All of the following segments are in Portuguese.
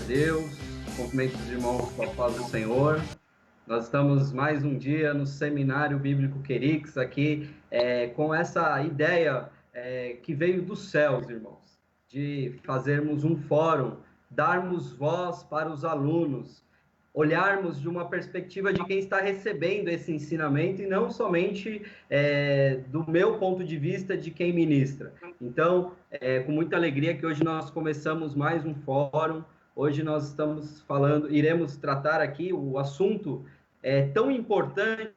Deus, cumprimento os irmãos com a paz do Senhor. Nós estamos mais um dia no Seminário Bíblico Querix, aqui com essa ideia que veio dos céus, irmãos, de fazermos um fórum, darmos voz para os alunos, olharmos de uma perspectiva de quem está recebendo esse ensinamento e não somente do meu ponto de vista de quem ministra. Então, com muita alegria que hoje nós começamos mais um fórum. Hoje nós estamos iremos tratar aqui o assunto tão importante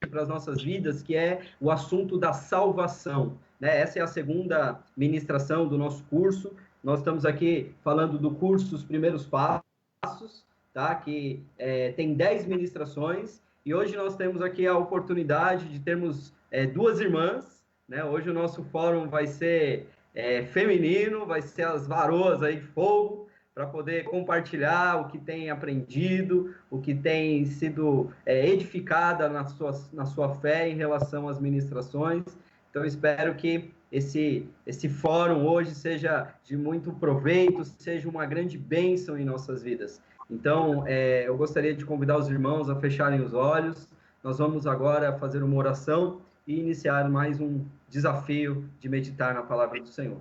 para as nossas vidas, que é o assunto da salvação, né? Essa é a segunda ministração do nosso curso. Nós estamos aqui falando do curso Os Primeiros Passos, tá? Que tem 10 ministrações, e hoje nós temos aqui a oportunidade de termos duas irmãs, né? Hoje o nosso fórum vai ser feminino, vai ser as varoas aí de fogo, para poder compartilhar o que tem aprendido, o que tem sido edificada na sua fé em relação às ministrações. Então, espero que esse fórum hoje seja de muito proveito, seja uma grande bênção em nossas vidas. Então, eu gostaria de convidar os irmãos a fecharem os olhos. Nós vamos agora fazer uma oração e iniciar mais um desafio de meditar na palavra do Senhor.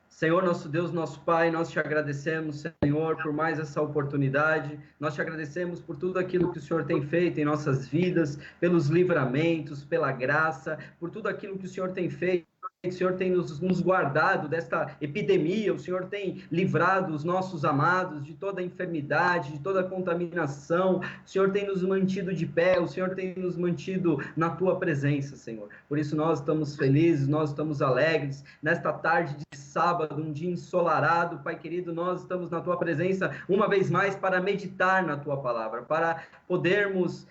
Senhor, nosso Deus, nosso Pai, nós te agradecemos, Senhor, por mais essa oportunidade. Nós te agradecemos por tudo aquilo que o Senhor tem feito em nossas vidas, pelos livramentos, pela graça, por tudo aquilo que o Senhor tem feito. O Senhor tem nos guardado desta epidemia, o Senhor tem livrado os nossos amados de toda enfermidade, de toda contaminação, o Senhor tem nos mantido de pé, o Senhor tem nos mantido na Tua presença, Senhor. Por isso nós estamos felizes, nós estamos alegres, nesta tarde de sábado, um dia ensolarado, Pai querido, nós estamos na Tua presença uma vez mais para meditar na Tua palavra, para podermos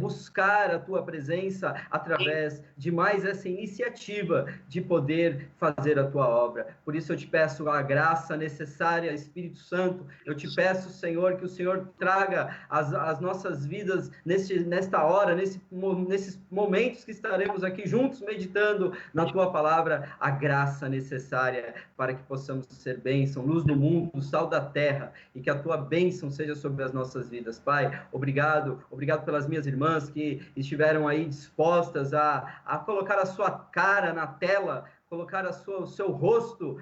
buscar a Tua presença através de mais essa iniciativa de poder fazer a tua obra. Por isso eu te peço a graça necessária, Espírito Santo. Eu te peço, Senhor, que o Senhor traga as nossas vidas nesta hora, nesses momentos que estaremos aqui juntos meditando na tua palavra, a graça necessária para que possamos ser bênção, luz do mundo, sal da terra, e que a tua bênção seja sobre as nossas vidas. Pai, obrigado pelas minhas irmãs que estiveram aí dispostas a colocar a sua cara na tela, colocar o seu rosto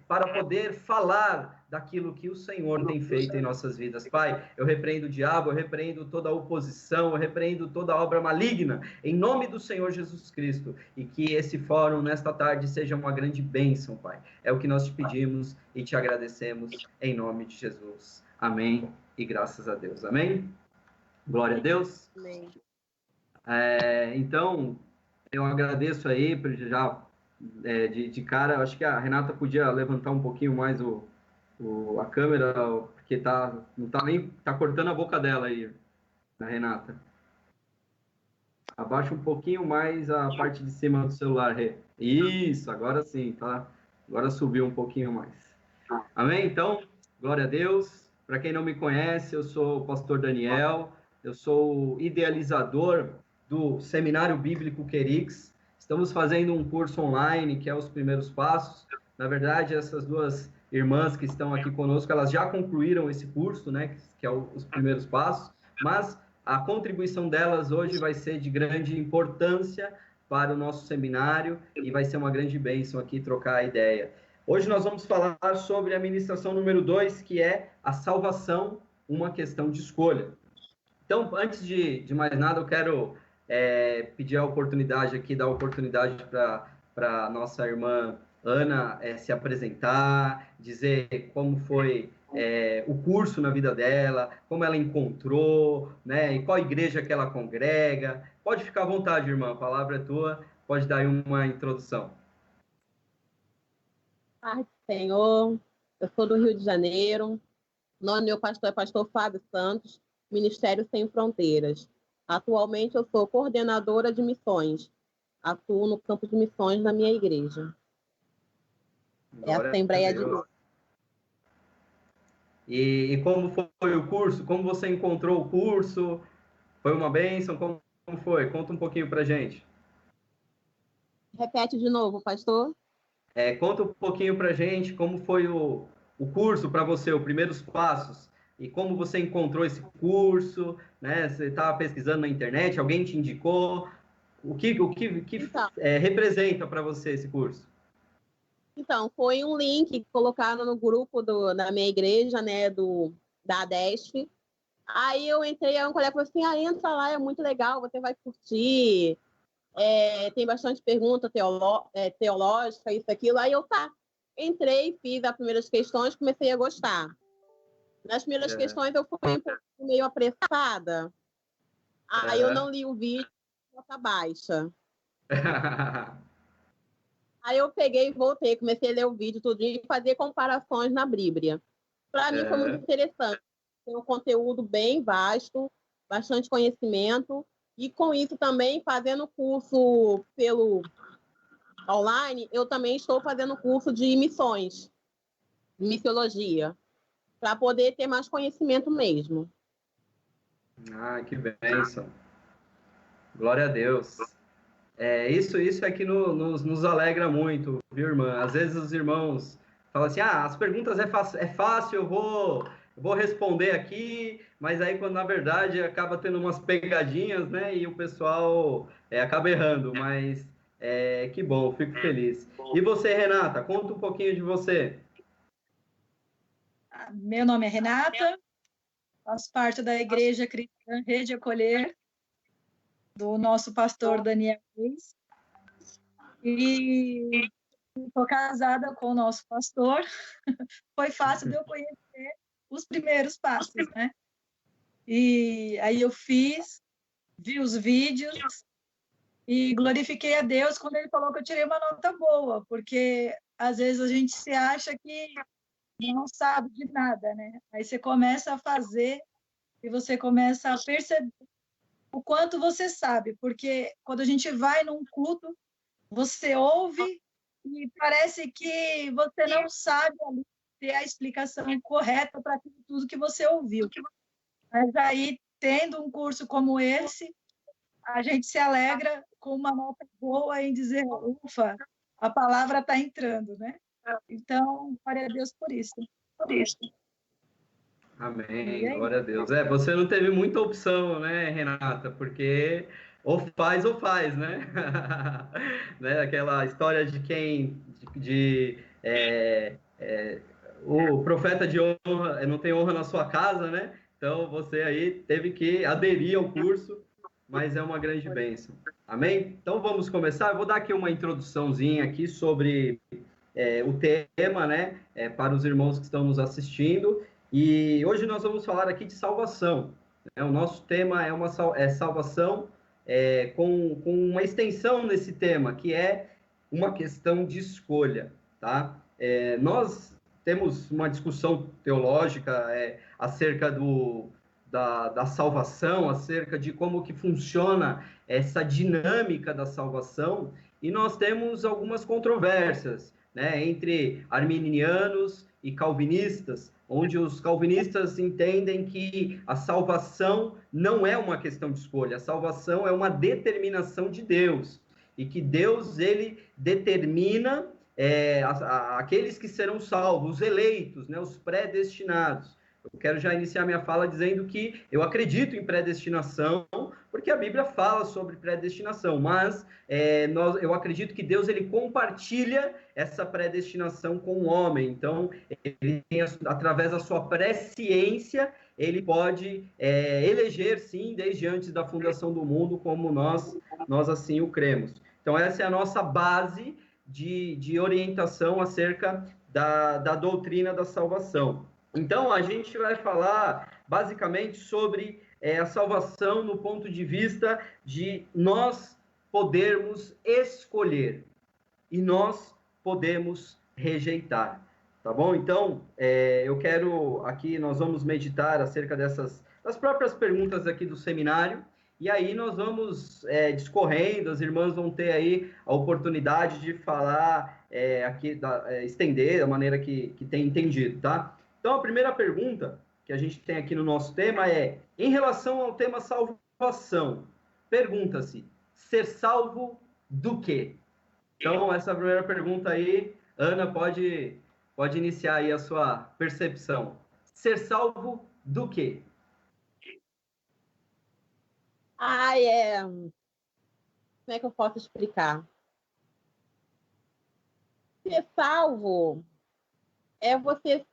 para poder falar daquilo que o Senhor tem feito em nossas vidas. Pai, eu repreendo o diabo, eu repreendo toda a oposição, eu repreendo toda a obra maligna, em nome do Senhor Jesus Cristo, e que esse fórum nesta tarde seja uma grande bênção, Pai. É o que nós te pedimos e te agradecemos em nome de Jesus. Amém e graças a Deus. Amém? Glória a Deus. Amém. Então, eu agradeço aí, já de cara, acho que a Renata podia levantar um pouquinho mais a câmera, porque não tá nem, tá cortando a boca dela aí, a Renata. Abaixa um pouquinho mais a parte de cima do celular, Rê. Isso, agora sim, tá? Agora subiu um pouquinho mais. Amém? Então, glória a Deus. Para quem não me conhece, eu sou o pastor Daniel, eu sou o idealizador do Seminário Bíblico Querix. Estamos fazendo um curso online, que é Os Primeiros Passos. Na verdade, essas duas irmãs que estão aqui conosco, elas já concluíram esse curso, né, que é Os Primeiros Passos, mas a contribuição delas hoje vai ser de grande importância para o nosso seminário e vai ser uma grande bênção aqui trocar a ideia. Hoje nós vamos falar sobre a ministração número 2, que é a salvação, uma questão de escolha. Então, antes de mais nada, eu quero pedir a oportunidade aqui, dar a oportunidade para a nossa irmã Ana se apresentar, dizer como foi o curso na vida dela, como ela encontrou, né, e qual igreja que ela congrega. Pode ficar à vontade, irmã, a palavra é tua, pode dar aí uma introdução. Pai do Senhor, eu sou do Rio de Janeiro, o nome do meu pastor é pastor Fábio Santos, Ministério Sem Fronteiras. Atualmente eu sou coordenadora de missões, atuo no campo de missões da minha igreja. É a Assembleia de Deus. E como foi o curso? Como você encontrou o curso? Foi uma bênção? Como foi? Conta um pouquinho pra gente. Repete de novo, pastor. Conta um pouquinho pra gente como foi o o curso para você, os primeiros passos, e como você encontrou esse curso, né? Você estava pesquisando na internet, alguém te indicou? Então, Representa para você esse curso? então, foi um link que colocaram no grupo da minha igreja, né, da ADESP. Aí eu entrei, aí um colega falou assim, entra lá, é muito legal, você vai curtir, tem bastante pergunta teológica, isso, aquilo. Aí eu, tá, entrei, fiz as primeiras questões, comecei a gostar. Nas primeiras questões eu fui um pouco meio apressada, aí eu não li o vídeo, nota baixa. Aí eu peguei e voltei, comecei a ler o vídeo tudinho e fazer comparações na Bíblia. Para mim foi muito interessante. Tem um conteúdo bem vasto, bastante conhecimento, e com isso também, fazendo curso pelo online, eu também estou fazendo curso de missões, missiologia, para poder ter mais conhecimento mesmo. Ah, que bênção. Glória a Deus. Isso é que nos alegra muito, viu, irmã? Às vezes os irmãos falam assim, as perguntas é fácil, eu vou responder aqui, mas aí quando na verdade acaba tendo umas pegadinhas, né? E o pessoal acaba errando, mas que bom, fico feliz. E você, Renata, conta um pouquinho de você. Meu nome é Renata, faço parte da Igreja Cristã Rede Acolher, do nosso pastor Daniel Reis, e estou casada com o nosso pastor. Foi fácil de eu conhecer os primeiros passos, né? E aí eu vi os vídeos e glorifiquei a Deus quando ele falou que eu tirei uma nota boa, porque às vezes a gente se acha que não sabe de nada, né? Aí você começa a fazer e você começa a perceber o quanto você sabe, porque quando a gente vai num culto, você ouve e parece que você não sabe ali ter a explicação correta para tudo que você ouviu. Mas aí, tendo um curso como esse, a gente se alegra com uma nota boa em dizer, ufa, a palavra está entrando, né? Então, glória a Deus por isso. Amém, glória a Deus. Você não teve muita opção, né, Renata? Porque ou faz, né? Né? Aquela história de quem, o profeta de honra, não tem honra na sua casa, né? Então você aí teve que aderir ao curso, mas é uma grande bênção. Amém? Então vamos começar. Eu vou dar aqui uma introduçãozinha aqui sobre o tema, né, para os irmãos que estão nos assistindo. E hoje nós vamos falar aqui de salvação. Né? O nosso tema é salvação, com uma extensão nesse tema, que é uma questão de escolha. Tá? Nós temos uma discussão teológica acerca da salvação, acerca de como que funciona essa dinâmica da salvação, e nós temos algumas controvérsias, né, entre arminianos e calvinistas, onde os calvinistas entendem que a salvação não é uma questão de escolha, a salvação é uma determinação de Deus, e que Deus, ele determina aqueles que serão salvos, os eleitos, né, os predestinados. Eu quero já iniciar minha fala dizendo que eu acredito em predestinação, porque a Bíblia fala sobre predestinação, mas eu acredito que Deus, ele compartilha essa predestinação com o homem. Então, ele tem, através da sua presciência, ele pode eleger, sim, desde antes da fundação do mundo, como nós assim o cremos. Então, essa é a nossa base de orientação acerca da doutrina da salvação. Então, a gente vai falar basicamente sobre a salvação no ponto de vista de nós podermos escolher e nós podemos rejeitar, tá bom? Então, eu quero aqui, nós vamos meditar acerca das próprias perguntas aqui do seminário, e aí nós vamos discorrendo, as irmãs vão ter aí a oportunidade de falar aqui, estender da maneira que tem entendido, tá? Então, a primeira pergunta que a gente tem aqui no nosso tema em relação ao tema salvação, pergunta-se, ser salvo do quê? Então, essa primeira pergunta aí, Ana, pode pode iniciar aí a sua percepção. Ser salvo do quê? Como é que eu posso explicar? Ser salvo é você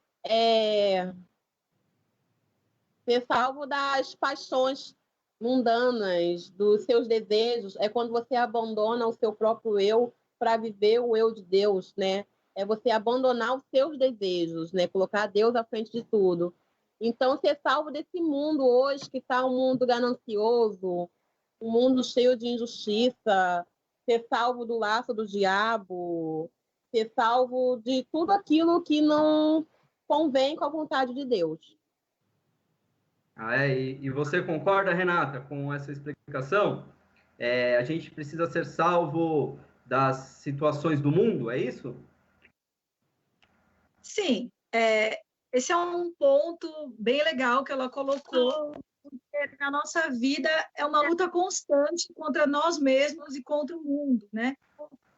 ser salvo das paixões mundanas, dos seus desejos. É quando você abandona o seu próprio eu para viver o eu de Deus, né? É você abandonar os seus desejos, né? Colocar Deus à frente de tudo. Então, ser salvo desse mundo hoje, que está um mundo ganancioso, um mundo cheio de injustiça, ser salvo do laço do diabo, ser salvo de tudo aquilo que não convém com a vontade de Deus. E você concorda, Renata, com essa explicação? A gente precisa ser salvo das situações do mundo, é isso? Sim, esse é um ponto bem legal que ela colocou, porque na nossa vida é uma luta constante contra nós mesmos e contra o mundo, né?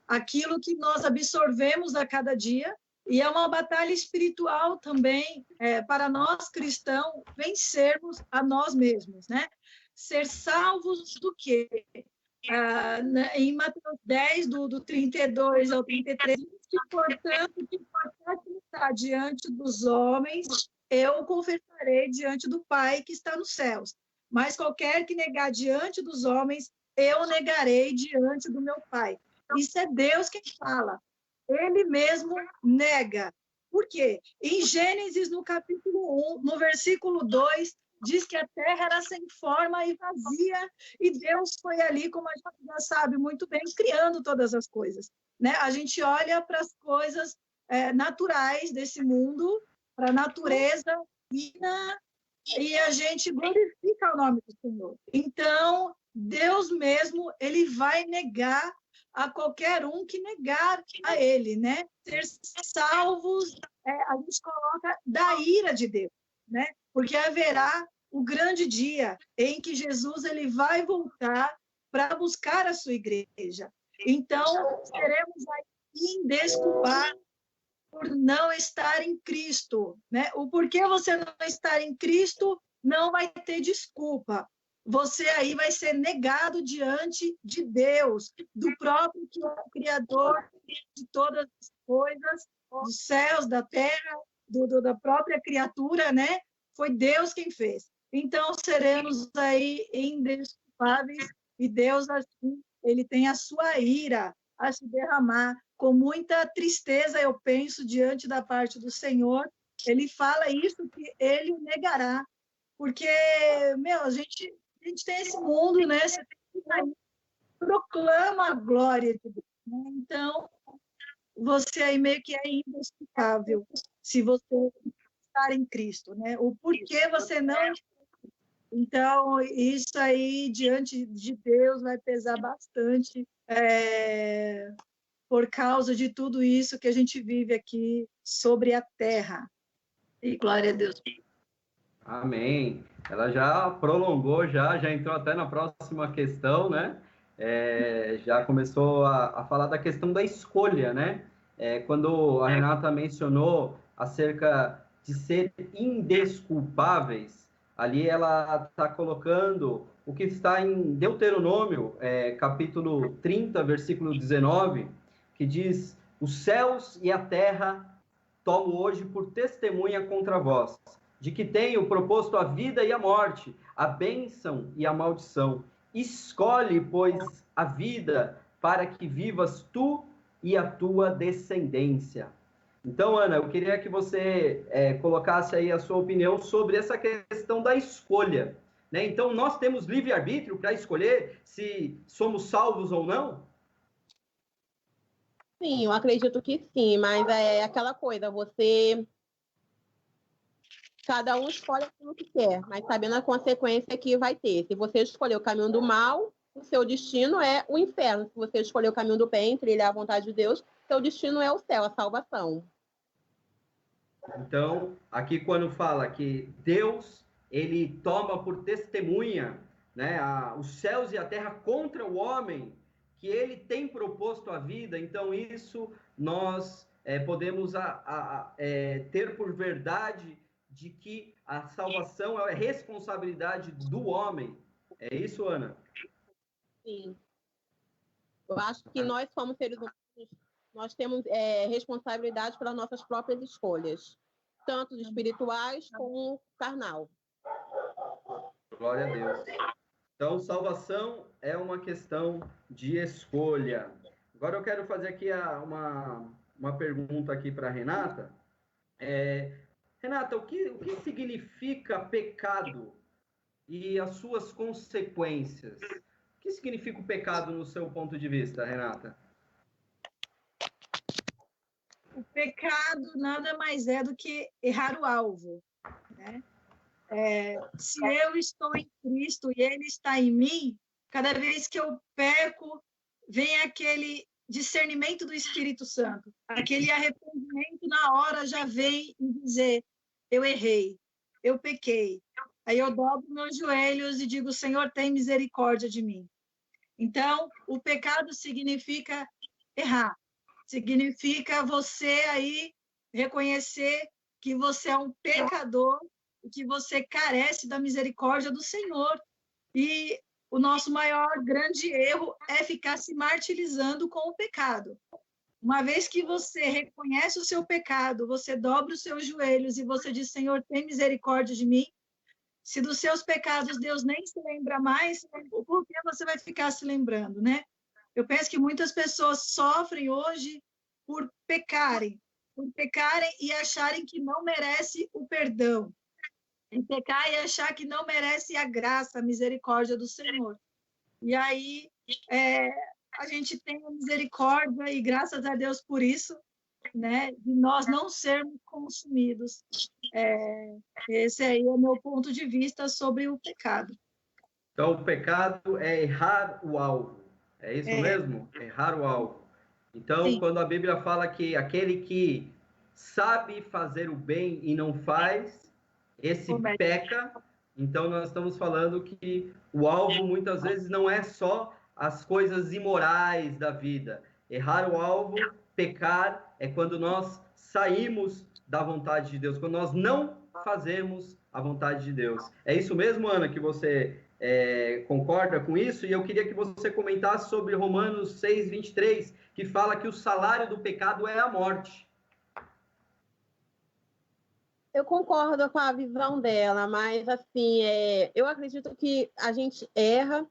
Aquilo que nós absorvemos a cada dia, e é uma batalha espiritual também para nós cristãos vencermos a nós mesmos, né? Ser salvos do quê? Em Mateus 10, do 32 ao 33, portanto, que qualquer que está diante dos homens, eu confessarei diante do Pai que está nos céus. Mas qualquer que negar diante dos homens, eu negarei diante do meu Pai. Isso é Deus quem fala. Ele mesmo nega. Por quê? Em Gênesis, no capítulo 1, no versículo 2, diz que a terra era sem forma e vazia, e Deus foi ali, como a gente já sabe muito bem, criando todas as coisas. Né? A gente olha para as coisas naturais desse mundo, para a natureza, e a gente glorifica o nome do Senhor. Então, Deus mesmo, ele vai negar a qualquer um que negar a ele, né? Ser salvos, a gente coloca da ira de Deus, né? Porque haverá o grande dia em que Jesus ele vai voltar para buscar a sua igreja. Então, seremos aí indesculpados por não estar em Cristo, né? O porquê você não estar em Cristo não vai ter desculpa. Você aí vai ser negado diante de Deus, do próprio Criador de todas as coisas, dos céus, da terra, da própria criatura, né? Foi Deus quem fez. Então, seremos aí indesculpáveis e Deus, assim, ele tem a sua ira a se derramar. Com muita tristeza, eu penso, diante da parte do Senhor, ele fala isso, que ele o negará. Porque, a gente tem esse mundo, né? Você proclama a glória de Deus. Né? Então, você aí meio que é indesculpável se você estar em Cristo, né? O porquê você não... Então, isso aí, diante de Deus, vai pesar bastante, por causa de tudo isso que a gente vive aqui sobre a terra. E glória a Deus. Amém. Ela já prolongou, já entrou até na próxima questão, né? Já começou a falar da questão da escolha, né? Quando a Renata mencionou acerca de ser indesculpáveis, ali ela está colocando o que está em Deuteronômio, capítulo 30, versículo 19, que diz: os céus e a terra tomo hoje por testemunha contra vós, de que tenho proposto a vida e a morte, a bênção e a maldição. Escolhe, pois, a vida para que vivas tu e a tua descendência. Então, Ana, eu queria que você colocasse aí a sua opinião sobre essa questão da escolha. Né? Então, nós temos livre-arbítrio para escolher se somos salvos ou não? Sim, eu acredito que sim, mas é aquela coisa, cada um escolhe aquilo que quer, mas sabendo a consequência que vai ter. Se você escolher o caminho do mal, o seu destino é o inferno. Se você escolher o caminho do bem, trilhar a vontade de Deus, seu destino é o céu, a salvação. Então, aqui quando fala que Deus, ele toma por testemunha, né, os céus e a terra contra o homem, que ele tem proposto a vida, então isso nós podemos ter por verdade de que a salvação é responsabilidade do homem. É isso, Ana? Sim. Eu acho que nós, como seres humanos, nós temos responsabilidade pelas nossas próprias escolhas, tanto espirituais como carnal. Glória a Deus. Então, salvação é uma questão de escolha. Agora eu quero fazer aqui uma pergunta aqui para a Renata. Renata, o que significa pecado e as suas consequências? O que significa o pecado no seu ponto de vista, Renata? O pecado nada mais é do que errar o alvo, né? Se eu estou em Cristo e Ele está em mim, cada vez que eu peco, vem aquele discernimento do Espírito Santo, aquele arrependimento na hora já vem e dizer, eu errei, eu pequei. Aí eu dobro meus joelhos e digo, Senhor, tem misericórdia de mim. Então, o pecado significa errar, significa você aí reconhecer que você é um pecador e que você carece da misericórdia do Senhor. E o nosso maior grande erro é ficar se martirizando com o pecado. Uma vez que você reconhece o seu pecado, você dobra os seus joelhos e você diz, Senhor, tem misericórdia de mim. Se dos seus pecados Deus nem se lembra mais, por que você vai ficar se lembrando, né? Eu penso que muitas pessoas sofrem hoje por pecarem e acharem que não merece o perdão. Em pecar e achar que não merece a graça, a misericórdia do Senhor. E aí a gente tem a misericórdia e graças a Deus por isso, né, de nós não sermos consumidos. Esse aí é o meu ponto de vista sobre o pecado. Então, o pecado é errar o alvo. É isso mesmo? Errar o alvo. Então, sim, quando a Bíblia fala que aquele que sabe fazer o bem e não faz, esse peca. Então, nós estamos falando que o alvo, muitas vezes, não é só as coisas imorais da vida. Errar o alvo, pecar, é quando nós saímos da vontade de Deus, quando nós não fazemos a vontade de Deus. É isso mesmo, Ana, que você concorda com isso? E eu queria que você comentasse sobre Romanos 6:23, que fala que o salário do pecado é a morte. Eu concordo com a visão dela, mas assim, eu acredito que a gente erra,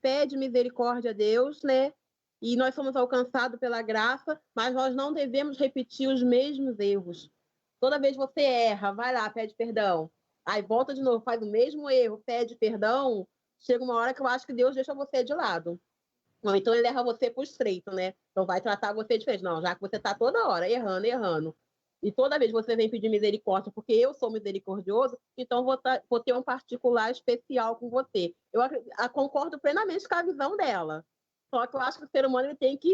pede misericórdia a Deus, né? E nós somos alcançados pela graça, mas nós não devemos repetir os mesmos erros. Toda vez que você erra, vai lá, pede perdão. Aí volta de novo, faz o mesmo erro, pede perdão. Chega uma hora que eu acho que Deus deixa você de lado. Ou então ele erra você por estreito, né? Então vai tratar você diferente. Não, já que você está toda hora errando. E toda vez você vem pedir misericórdia, porque eu sou misericordioso, então vou ter um particular especial com você. Eu concordo plenamente com a visão dela. Só que eu acho que o ser humano ele tem que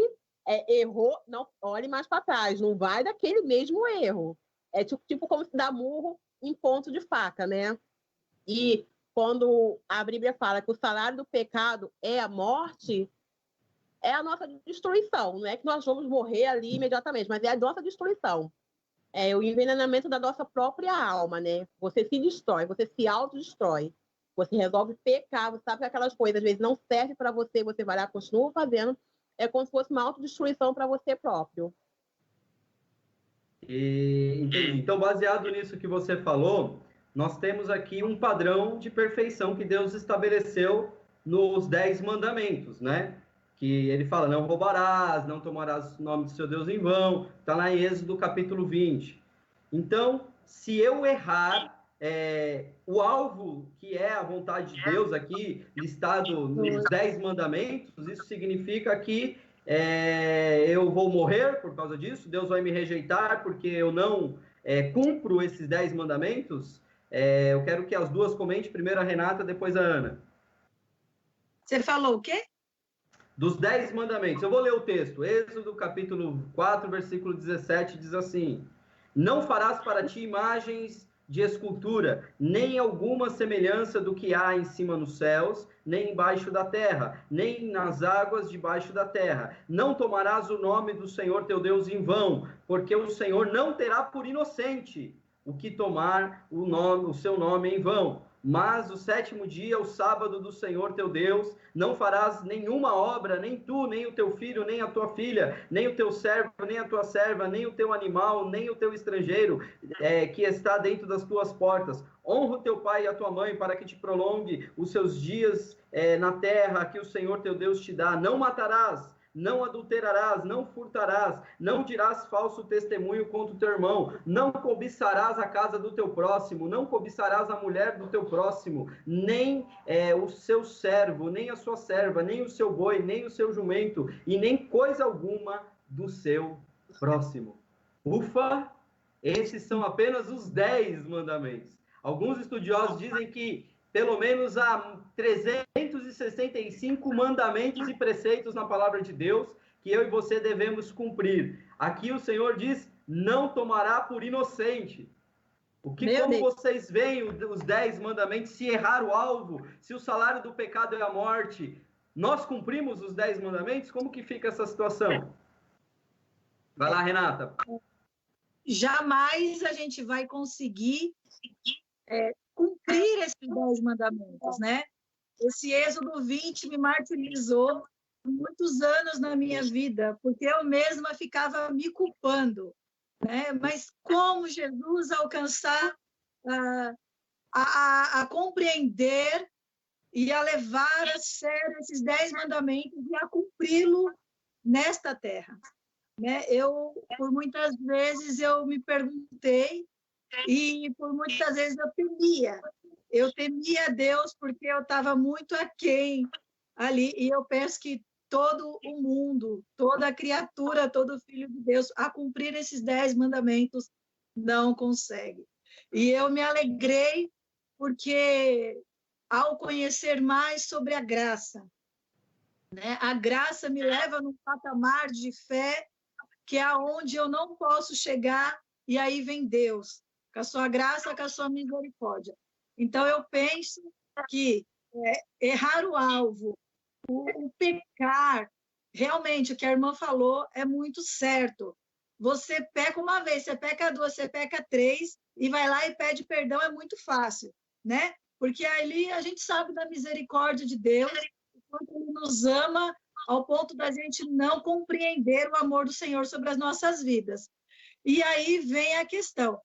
errou, não olhe mais para trás, não vai daquele mesmo erro. É tipo como se dá murro em ponto de faca, né? E quando a Bíblia fala que o salário do pecado é a morte, é a nossa destruição. Não é que nós vamos morrer ali imediatamente, mas é a nossa destruição. É o envenenamento da nossa própria alma, né? Você se destrói, você se autodestrói. Você resolve pecar, você sabe que aquelas coisas às vezes não servem para você, você vai lá, continua fazendo. É como se fosse uma autodestruição para você próprio. Entendi. Então, baseado nisso que você falou, nós temos aqui um padrão de perfeição que Deus estabeleceu nos 10 mandamentos, né? Que ele fala, não roubarás, não tomarás o nome do seu Deus em vão, está lá em Êxodo capítulo 20. Então, se eu errar, o alvo que é a vontade de Deus aqui, listado nos 10 mandamentos, isso significa que eu vou morrer por causa disso, Deus vai me rejeitar porque eu não cumpro esses 10 mandamentos. Eu quero que as duas comentem, primeiro a Renata, depois a Ana. Você falou o quê? Dos 10 mandamentos. Eu vou ler o texto. Êxodo, capítulo 4, versículo 17, diz assim: não farás para ti imagens de escultura, nem alguma semelhança do que há em cima nos céus, nem embaixo da terra, nem nas águas debaixo da terra. Não tomarás o nome do Senhor teu Deus em vão, porque o Senhor não terá por inocente o que tomar o seu nome em vão. Mas o 7º dia, o sábado do Senhor teu Deus, não farás nenhuma obra, nem tu, nem o teu filho, nem a tua filha, nem o teu servo, nem a tua serva, nem o teu animal, nem o teu estrangeiro, que está dentro das tuas portas. Honra o teu pai e a tua mãe, para que te prolongue os seus dias na terra que o Senhor teu Deus te dá. Não matarás, não adulterarás, não furtarás, não dirás falso testemunho contra o teu irmão, não cobiçarás a casa do teu próximo, não cobiçarás a mulher do teu próximo, nem o seu servo, nem a sua serva, nem o seu boi, nem o seu jumento, e nem coisa alguma do seu próximo. Ufa! Esses são apenas os 10 mandamentos. Alguns estudiosos dizem que pelo menos há 365 mandamentos e preceitos na palavra de Deus que eu e você devemos cumprir. Aqui o Senhor diz, não tomará por inocente. Como vocês veem os 10 mandamentos, se errar o alvo, se o salário do pecado é a morte, nós cumprimos os 10 mandamentos? Como que fica essa situação? Vai lá, Renata. Jamais a gente vai conseguir cumprir esses 10 mandamentos, né? Esse Êxodo 20 me martirizou muitos anos na minha vida, porque eu mesma ficava me culpando, né? Mas como Jesus alcançar a compreender e a levar a sério esses 10 mandamentos e a cumpri-lo nesta terra, né? Por muitas vezes, eu me perguntei e por muitas vezes eu temia Deus porque eu estava muito aquém ali, e eu penso que todo o mundo, toda criatura, todo filho de Deus, a cumprir esses 10 mandamentos, não consegue. E eu me alegrei porque, ao conhecer mais sobre a graça, né, a graça me leva num patamar de fé que é aonde eu não posso chegar, e aí vem Deus, com a sua graça, com a sua misericórdia. Então, eu penso que errar o alvo, o pecar, realmente, o que a irmã falou é muito certo. Você peca uma vez, você peca 2, você peca 3, e vai lá e pede perdão, é muito fácil, né? Porque ali a gente sabe da misericórdia de Deus, quanto Ele nos ama, ao ponto da gente não compreender o amor do Senhor sobre as nossas vidas. E aí vem a questão.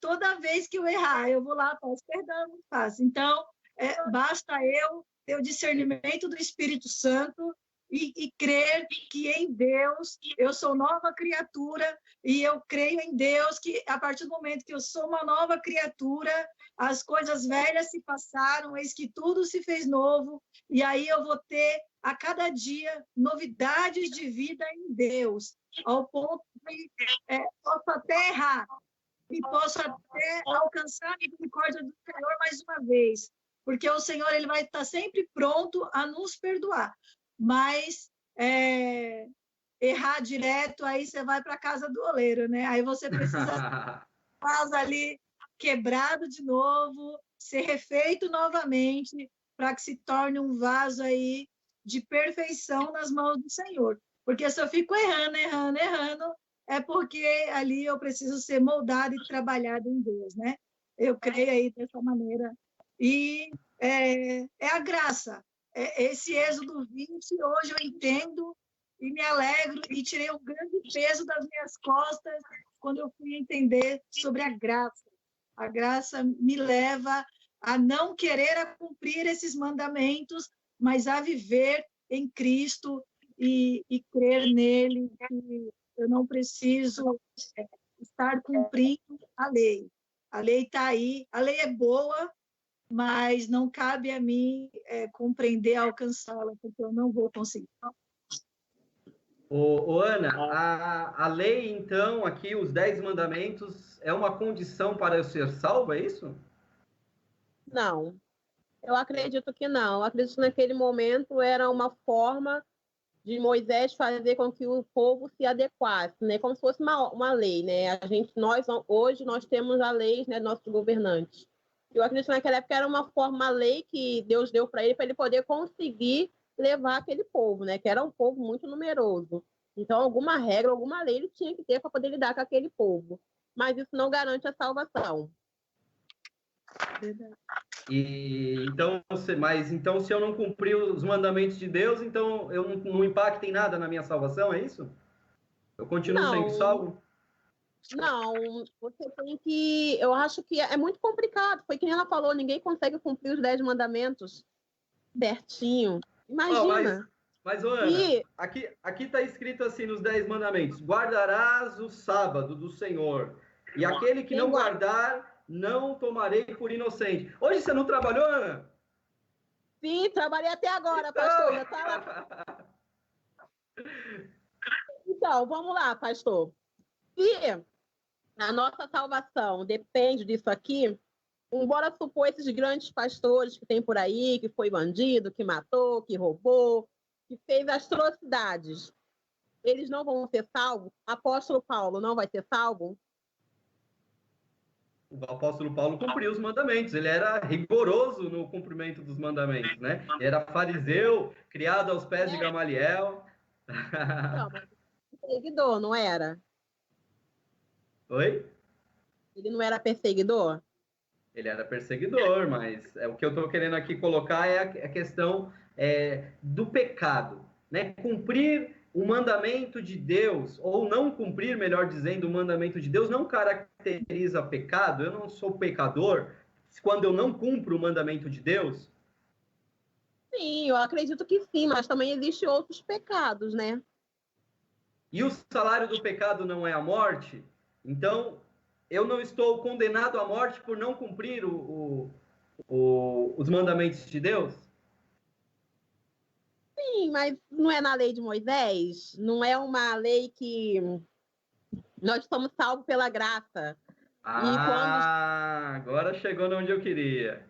Toda vez que eu errar, eu vou lá, peço perdão, é muito fácil. Então, basta eu ter o discernimento do Espírito Santo e crer que em Deus eu sou nova criatura, e eu creio em Deus que, a partir do momento que eu sou uma nova criatura, as coisas velhas se passaram, eis que tudo se fez novo, e aí eu vou ter, a cada dia, novidades de vida em Deus, ao ponto de posso até errar, e posso até alcançar a misericórdia do Senhor mais uma vez, porque o Senhor ele vai estar sempre pronto a nos perdoar, mas errar direto, aí você vai para a casa do oleiro, né? Aí você precisa fazer ali quebrado de novo, ser refeito novamente, para que se torne um vaso aí de perfeição nas mãos do Senhor. Porque se eu fico errando, é porque ali eu preciso ser moldado e trabalhado em Deus, né? Eu creio aí dessa maneira. E é a graça. Esse Êxodo 20, hoje eu entendo e me alegro e tirei um grande peso das minhas costas quando eu fui entender sobre a graça. A graça me leva a não querer cumprir esses mandamentos, mas a viver em Cristo e crer nele, que eu não preciso estar cumprindo a lei. A lei está aí, a lei é boa, mas não cabe a mim compreender, alcançá-la, porque eu não vou conseguir. Ana, a lei, então, aqui, os 10 mandamentos, é uma condição para eu ser salvo, é isso? Não, eu acredito que não. Eu acredito que naquele momento era uma forma de Moisés fazer com que o povo se adequasse, né? Como se fosse uma lei, né? Hoje nós temos a lei, né, nossos governantes. Eu acredito que naquela época era uma forma, uma lei que Deus deu para ele poder conseguir levar aquele povo, né? Que era um povo muito numeroso. Então, alguma regra, alguma lei ele tinha que ter para poder lidar com aquele povo. Mas isso não garante a salvação. Então, se eu não cumprir os mandamentos de Deus, então eu não impacto em nada na minha salvação, é isso? Eu continuo sendo salvo? Não, você tem que... Eu acho que é muito complicado. Foi que nem ela falou, ninguém consegue cumprir os 10 mandamentos certinho. Imagina. Mas Ana, aqui está escrito assim nos 10 mandamentos: guardarás o sábado do Senhor, e aquele que não guardar, não tomarei por inocente. Hoje você não trabalhou, Ana? Sim, trabalhei até agora, pastor. Já tá lá. Então, vamos lá, pastor. Se a nossa salvação depende disso aqui, embora supor esses grandes pastores que tem por aí, que foi bandido, que matou, que roubou, que fez atrocidades, eles não vão ser salvos? Apóstolo Paulo não vai ser salvo? O apóstolo Paulo cumpriu os mandamentos, ele era rigoroso no cumprimento dos mandamentos, né? Ele era fariseu, criado aos pés de Gamaliel. Não, mas perseguidor, não era? Oi? Ele não era perseguidor? Ele era perseguidor, mas o que eu estou querendo aqui colocar é a questão do pecado, né? Cumprir o mandamento de Deus, ou não cumprir, melhor dizendo, o mandamento de Deus, não caracteriza pecado. Eu não sou pecador quando eu não cumpro o mandamento de Deus? Sim, eu acredito que sim, mas também existem outros pecados, né? E o salário do pecado não é a morte? Então, eu não estou condenado à morte por não cumprir os mandamentos de Deus? Sim, mas não é na lei de Moisés? Não é uma lei que nós somos salvos pela graça? Agora chegou onde eu queria.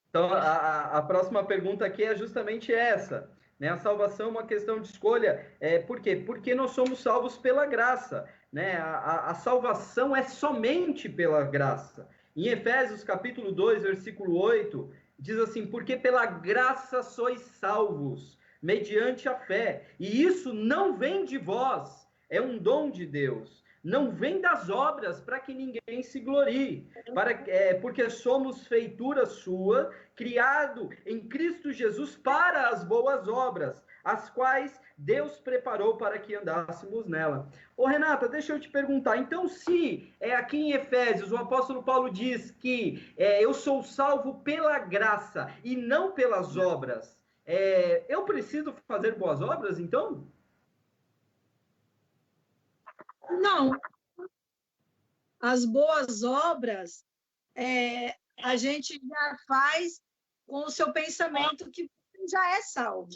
Então, a próxima pergunta aqui é justamente essa, né? A salvação é uma questão de escolha. Por quê? Porque nós somos salvos pela graça, né? A salvação é somente pela graça. Em Efésios, capítulo 2, versículo 8, diz assim: porque pela graça sois salvos, mediante a fé. E isso não vem de vós, é um dom de Deus. Não vem das obras para que ninguém se glorie, porque somos feitura sua, criado em Cristo Jesus para as boas obras, as quais Deus preparou para que andássemos nela. Ô Renata, deixa eu te perguntar, então se aqui em Efésios o apóstolo Paulo diz que eu sou salvo pela graça e não pelas obras, eu preciso fazer boas obras então? Não. As boas obras a gente já faz com o seu pensamento que você já é salvo,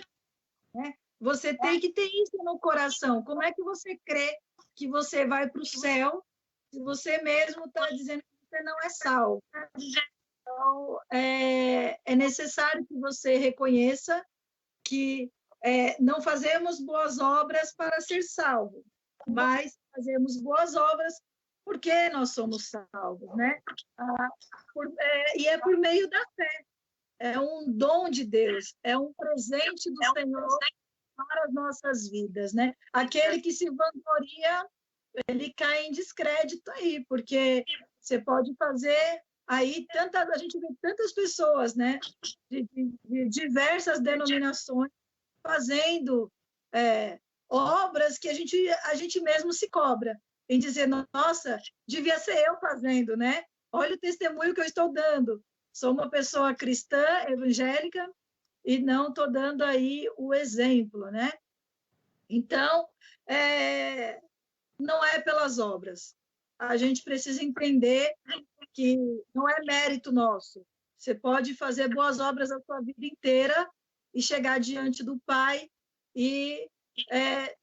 né? Você tem que ter isso no coração. Como é que você crê que você vai para o céu se você mesmo está dizendo que você não é salvo? Então, é necessário que você reconheça que não fazemos boas obras para ser salvo, mas fazemos boas obras porque nós somos salvos, né? E é por meio da fé. É um dom de Deus, é um presente do Senhor para as nossas vidas, né? Aquele que se vangloria, ele cai em descrédito aí, porque você pode fazer aí a gente vê tantas pessoas, né? De diversas denominações fazendo obras que a gente mesmo se cobra em dizer, nossa, devia ser eu fazendo, né? Olha o testemunho que eu estou dando. Sou uma pessoa cristã, evangélica, e não estou dando aí o exemplo, né? Então, não é pelas obras. A gente precisa entender que não é mérito nosso. Você pode fazer boas obras a sua vida inteira e chegar diante do Pai e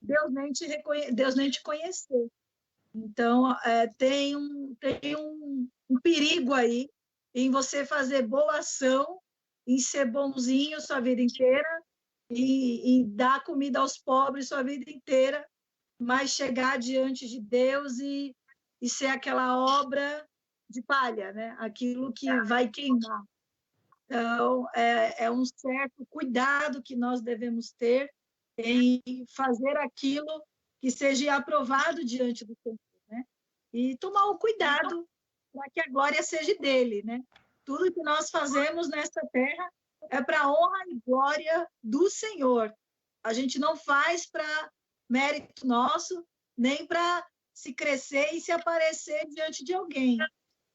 Deus nem te conhecer. Então, tem um perigo aí em você fazer boa ação, em ser bonzinho sua vida inteira e dar comida aos pobres sua vida inteira, mas chegar diante de Deus e ser aquela obra de palha, né? Aquilo que vai queimar. Então, é um certo cuidado que nós devemos ter em fazer aquilo que seja aprovado diante do Senhor, né? E tomar o cuidado para que a glória seja dele, né? Tudo que nós fazemos nesta terra é para a honra e glória do Senhor. A gente não faz para mérito nosso, nem para se crescer e se aparecer diante de alguém.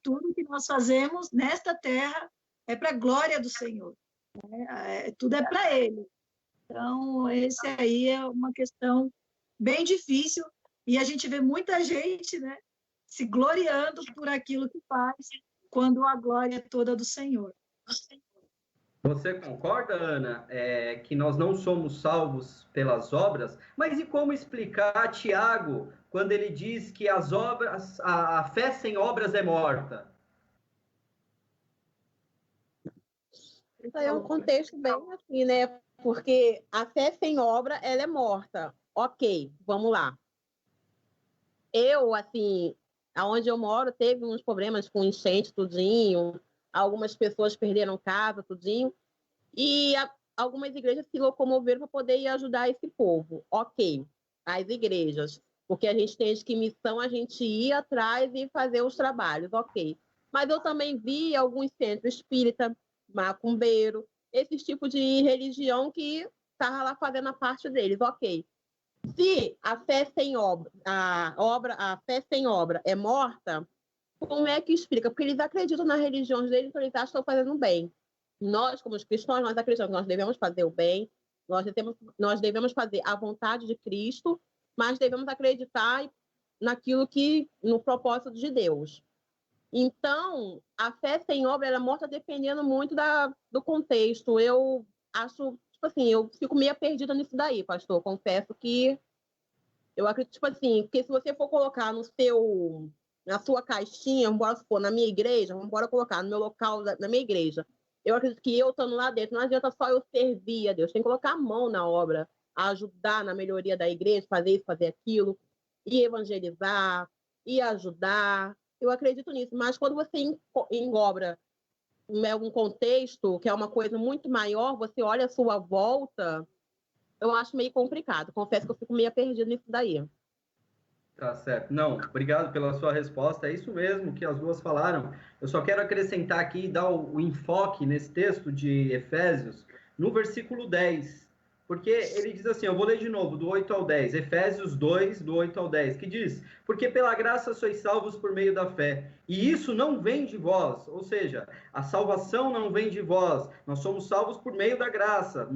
Tudo que nós fazemos nesta terra é para a glória do Senhor. Né? Tudo é para Ele. Então, esse aí é uma questão bem difícil e a gente vê muita gente, né, se gloriando por aquilo que faz, quando a glória é toda do Senhor. Você concorda, Ana, que nós não somos salvos pelas obras? Mas e como explicar Tiago quando ele diz que as obras, a fé sem obras é morta? Isso aí é um contexto bem assim, né? Porque a fé sem obra, ela é morta. Ok, vamos lá. Eu, assim, aonde eu moro, teve uns problemas com enchente, tudinho. Algumas pessoas perderam casa, tudinho. E algumas igrejas se locomoveram para poder ir ajudar esse povo. Ok, as igrejas. Porque a gente tem que missão a gente ir atrás e fazer os trabalhos, ok. Mas eu também vi alguns centros espírita, macumbeiro, esse tipo de religião que estava lá fazendo a parte deles, ok. Se a fé sem obra, a fé sem obra é morta, como é que explica? Porque eles acreditam nas religiões deles, então eles acham que estão fazendo bem. Nós, como cristãos, nós acreditamos que nós devemos fazer o bem, nós devemos fazer a vontade de Cristo, mas devemos acreditar naquilo que, no propósito de Deus. Então, a fé sem obra ela é morta dependendo muito do contexto. Eu acho, tipo assim, eu fico meio perdida nisso daí, pastor. Confesso que eu acredito, tipo assim, porque se você for colocar na sua caixinha, vamos supor, na minha igreja, vamos embora colocar no meu local, na minha igreja. Eu acredito que eu estando lá dentro, não adianta só eu servir a Deus, tem que colocar a mão na obra, ajudar na melhoria da igreja, fazer isso, fazer aquilo, e evangelizar, e ajudar. Eu acredito nisso, mas quando você engobra um contexto que é uma coisa muito maior, você olha a sua volta, eu acho meio complicado. Confesso que eu fico meio perdida nisso daí. Tá certo. Não, obrigado pela sua resposta. É isso mesmo que as duas falaram. Eu só quero acrescentar aqui e dar o enfoque nesse texto de Efésios, no versículo 10. Porque ele diz assim, eu vou ler de novo, do 8 ao 10. Efésios 2, do 8 ao 10, que diz, porque pela graça sois salvos por meio da fé. E isso não vem de vós, ou seja, a salvação não vem de vós. Nós somos salvos por meio da graça,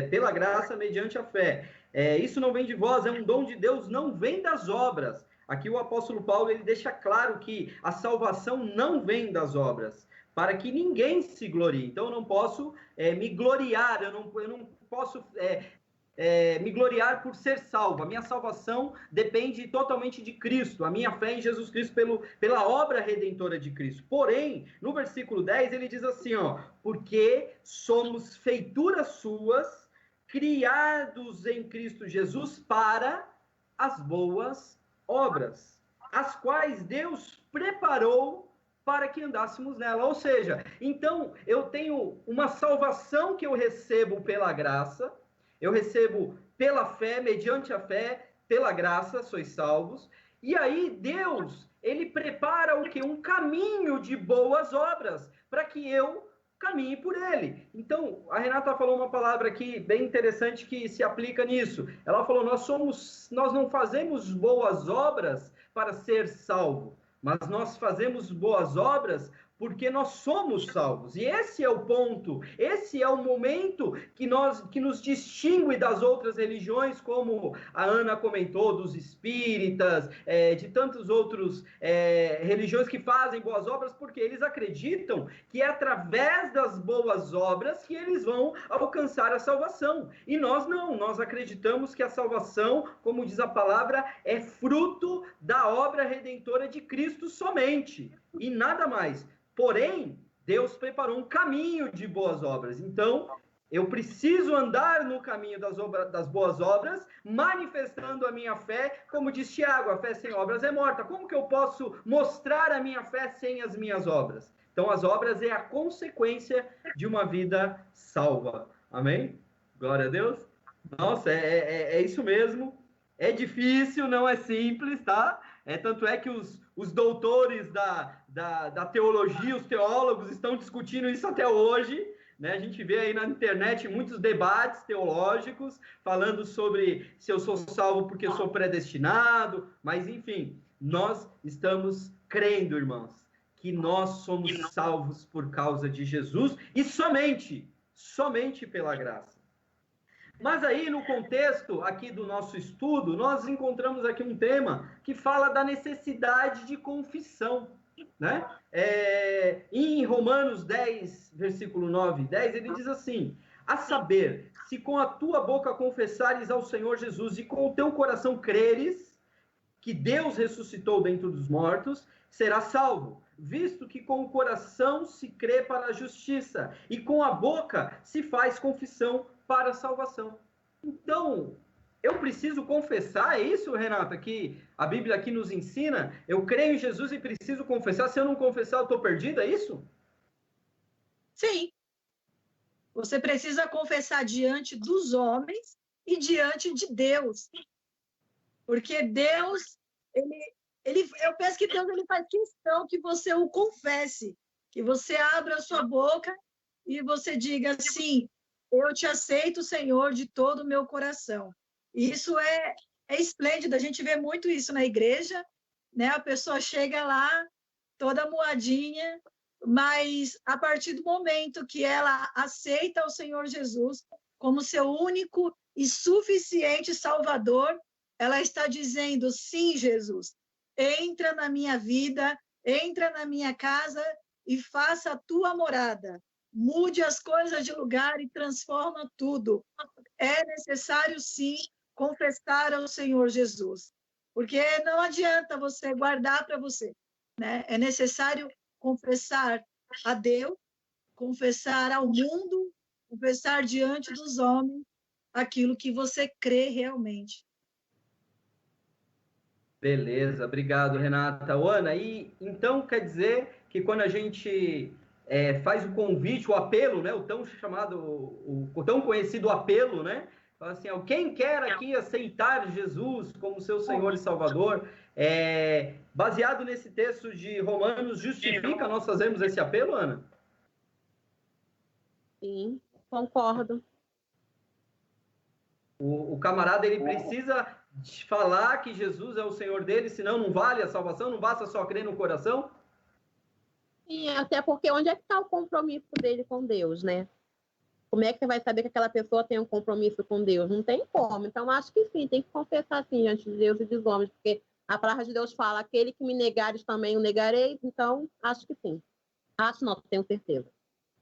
pela graça mediante a fé. Isso não vem de vós, é um dom de Deus, não vem das obras. Aqui o apóstolo Paulo ele deixa claro que a salvação não vem das obras, para que ninguém se glorie. Então eu não posso me gloriar, eu não posso me gloriar por ser salvo. A minha salvação depende totalmente de Cristo, a minha fé em Jesus Cristo pela obra redentora de Cristo. Porém, no versículo 10 ele diz assim, ó, porque somos feituras suas, criados em Cristo Jesus para as boas obras, as quais Deus preparou para que andássemos nela. Ou seja, então eu tenho uma salvação que eu recebo pela graça, eu recebo pela fé, mediante a fé, pela graça, sois salvos. E aí Deus, ele prepara o quê? Um caminho de boas obras para que eu caminhe por ele. Então, a Renata falou uma palavra aqui bem interessante que se aplica nisso. Ela falou, nós não fazemos boas obras para ser salvo, mas nós fazemos boas obras porque nós somos salvos. E esse é o ponto, esse é o momento que nos distingue das outras religiões, como a Ana comentou, dos espíritas, de tantos outros religiões que fazem boas obras, porque eles acreditam que é através das boas obras que eles vão alcançar a salvação. E nós não, nós acreditamos que a salvação, como diz a palavra, é fruto da obra redentora de Cristo somente, e nada mais. Porém, Deus preparou um caminho de boas obras. Então, eu preciso andar no caminho das boas obras, manifestando a minha fé, como diz Tiago, a fé sem obras é morta. Como que eu posso mostrar a minha fé sem as minhas obras? Então, as obras é a consequência de uma vida salva. Amém? Glória a Deus. Nossa, é isso mesmo. É difícil, não é simples, tá? Tanto é que os doutores da teologia, os teólogos, estão discutindo isso até hoje, né? A gente vê aí na internet muitos debates teológicos falando sobre se eu sou salvo porque sou predestinado, mas enfim, nós estamos crendo, irmãos, que nós somos salvos por causa de Jesus e somente pela graça. Mas aí, no contexto aqui do nosso estudo, nós encontramos aqui um tema que fala da necessidade de confissão, né? Em Romanos 10, versículo 9 e 10, ele diz assim: a saber, se com a tua boca confessares ao Senhor Jesus e com o teu coração creres que Deus ressuscitou dentre os mortos, serás salvo, visto que com o coração se crê para a justiça e com a boca se faz confissão para a salvação. Então, eu preciso confessar, é isso, Renata, que a Bíblia aqui nos ensina? Eu creio em Jesus e preciso confessar, se eu não confessar eu estou perdida, é isso? Sim. Você precisa confessar diante dos homens e diante de Deus. Porque Deus, eu penso que Deus faz questão que você o confesse, que você abra a sua boca e você diga assim: eu te aceito, Senhor, de todo o meu coração. E isso é esplêndido, a gente vê muito isso na igreja, né? A pessoa chega lá, toda moadinha, mas a partir do momento que ela aceita o Senhor Jesus como seu único e suficiente Salvador, ela está dizendo: sim, Jesus, entra na minha vida, entra na minha casa e faça a tua morada. Mude as coisas de lugar e transforma tudo. É necessário, sim, confessar ao Senhor Jesus, porque não adianta você guardar para você, né? É necessário confessar a Deus, confessar ao mundo, confessar diante dos homens aquilo que você crê realmente. Beleza, obrigado, Renata. Ana, e então quer dizer que quando a gente faz o convite, o apelo, né, o tão chamado, o tão conhecido apelo, né, fala assim, quem quer aqui aceitar Jesus como seu Senhor e Salvador, baseado nesse texto de Romanos, justifica nós fazermos esse apelo, Ana? Sim, concordo. O camarada, ele precisa falar que Jesus é o Senhor dele, senão não vale a salvação, não basta só crer no coração? Sim, até porque onde é que está o compromisso dele com Deus, né? Como é que você vai saber que aquela pessoa tem um compromisso com Deus? Não tem como. Então, acho que sim, tem que confessar sim diante de Deus e dos homens, porque a palavra de Deus fala: aquele que me negares também o negarei. Então, acho que sim. Acho não, tenho certeza.